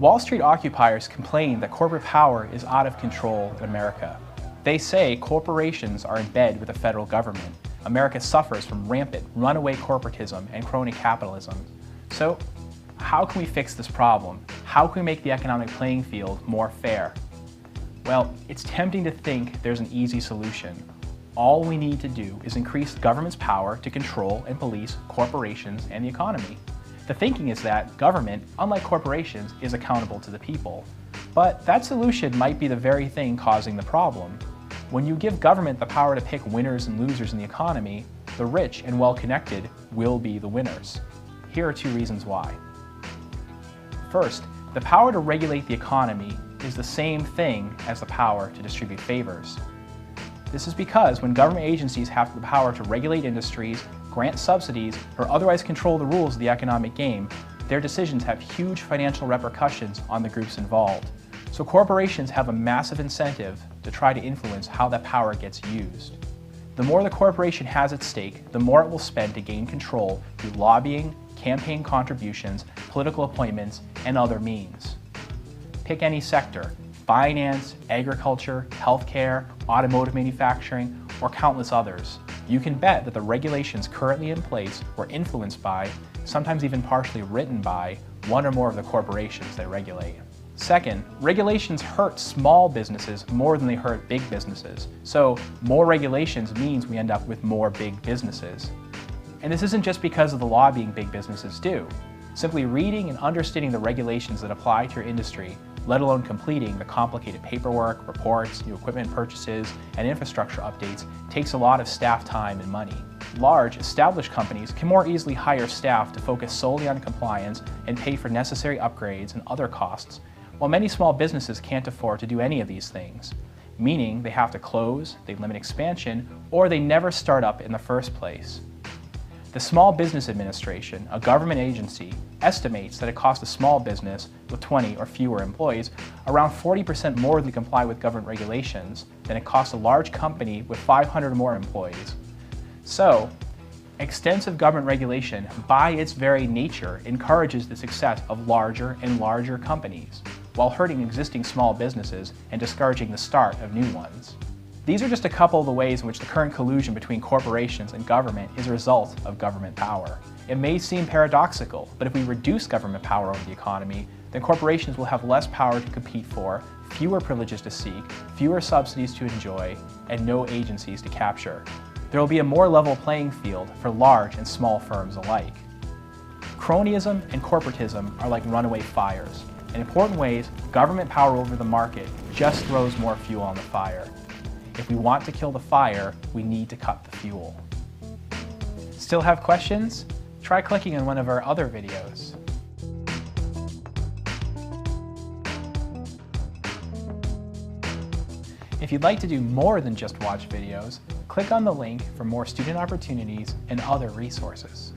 Wall Street occupiers complain that corporate power is out of control in America. They say corporations are in bed with the federal government. America suffers from rampant, runaway corporatism and crony capitalism. So, how can we fix this problem? How can we make the economic playing field more fair? Well, it's tempting to think there's an easy solution. All we need to do is increase government's power to control and police corporations and the economy. The thinking is that government, unlike corporations, is accountable to the people. But that solution might be the very thing causing the problem. When you give government the power to pick winners and losers in the economy, the rich and well-connected will be the winners. Here are 2 reasons why. First, the power to regulate the economy is the same thing as the power to distribute favors. This is because when government agencies have the power to regulate industries, grant subsidies, or otherwise control the rules of the economic game, their decisions have huge financial repercussions on the groups involved. So corporations have a massive incentive to try to influence how that power gets used. The more the corporation has at stake, the more it will spend to gain control through lobbying, campaign contributions, political appointments, and other means. Pick any sector: finance, agriculture, healthcare, automotive manufacturing, or countless others. You can bet that the regulations currently in place were influenced by, sometimes even partially written by, one or more of the corporations they regulate. Second, regulations hurt small businesses more than they hurt big businesses. So more regulations means we end up with more big businesses. And this isn't just because of the lobbying big businesses do. Simply reading and understanding the regulations that apply to your industry, let alone completing the complicated paperwork, reports, new equipment purchases, and infrastructure updates, takes a lot of staff time and money. Large, established companies can more easily hire staff to focus solely on compliance and pay for necessary upgrades and other costs, while many small businesses can't afford to do any of these things, meaning they have to close, they limit expansion, or they never start up in the first place. The Small Business Administration, a government agency, estimates that it costs a small business with 20 or fewer employees around 40% more to comply with government regulations than it costs a large company with 500 or more employees. So, extensive government regulation, by its very nature, encourages the success of larger and larger companies, while hurting existing small businesses and discouraging the start of new ones. These are just a couple of the ways in which the current collusion between corporations and government is a result of government power. It may seem paradoxical, but if we reduce government power over the economy, then corporations will have less power to compete for, fewer privileges to seek, fewer subsidies to enjoy, and no agencies to capture. There will be a more level playing field for large and small firms alike. Cronyism and corporatism are like runaway fires. In important ways, government power over the market just throws more fuel on the fire. If we want to kill the fire, we need to cut the fuel. Still have questions? Try clicking on one of our other videos. If you'd like to do more than just watch videos, click on the link for more student opportunities and other resources.